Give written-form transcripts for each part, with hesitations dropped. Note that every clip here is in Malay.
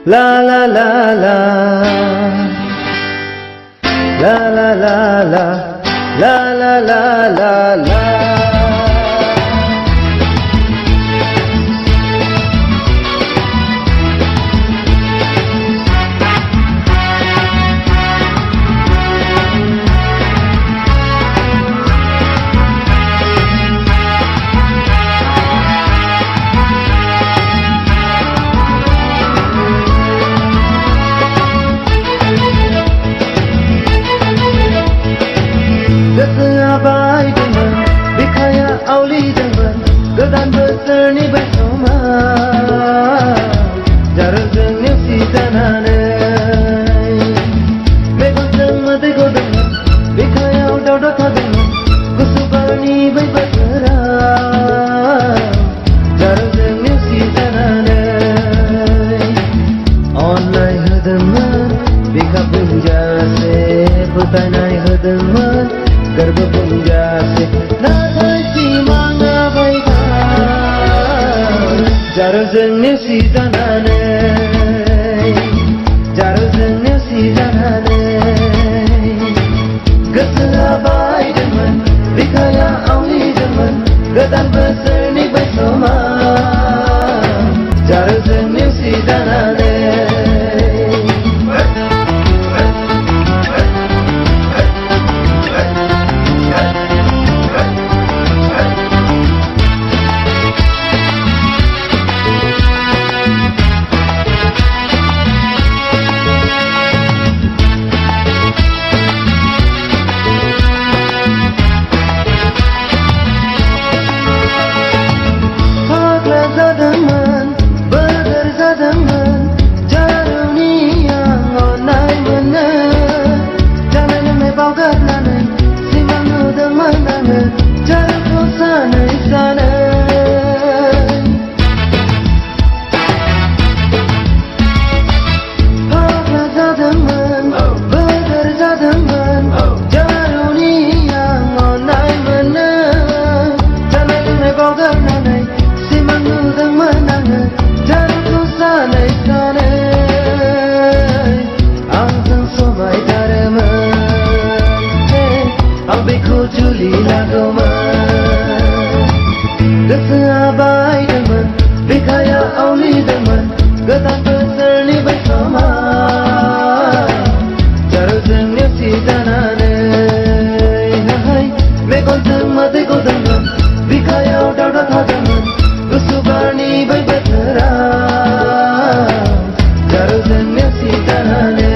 La la la la La la la la La la la la la Abai dengan bikaya auli dengan godan besarni bersama jarak jengnya si janane megon semate godan bikaya udau dota dengan kusubani bai besara jarak jengnya si janane online hadan bika punja se putai nai hadan गर्व पुंजा से नाथाय सीमांगा बायगा जारो जोंनि सि जानानै जारो जोंनि सि जानानै गोसोआ बायदोंमोन बिखाया आवलिदोंमोन गोदान बोसोरनि बै समा जारो जोंनि सि जानानै Juli lagoma Gosoa baydोंमोन bikaya awliदोंमोन गोदान बोसोरनि बै समा जारो जोंनि सि जानानै मेगनजों मोदै गदोंमोन बिखायाव दावदा थादोंमोन गुसु बारनि बै बोथोरा जारो जोंनि सि जानानै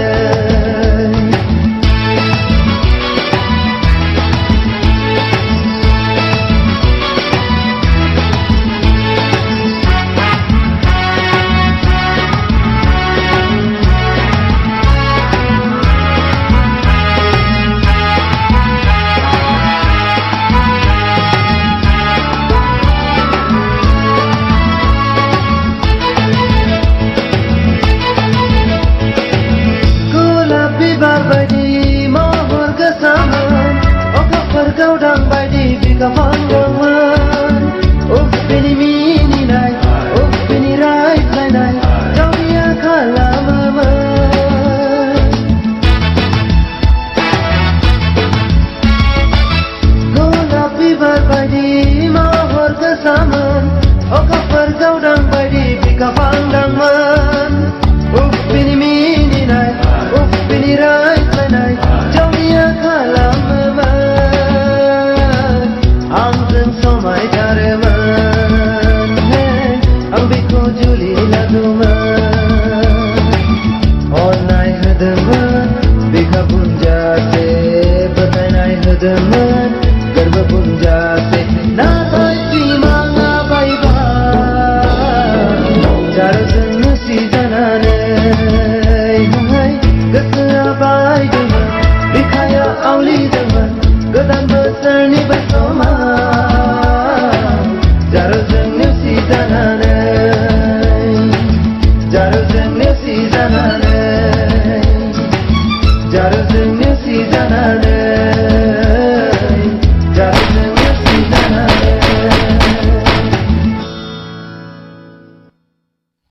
Gaudang baidi bika panggangan bini mini nai bini rai kai nai kau dia kalah mama golap bibar baidi mahor kesaman gaudang baidi bika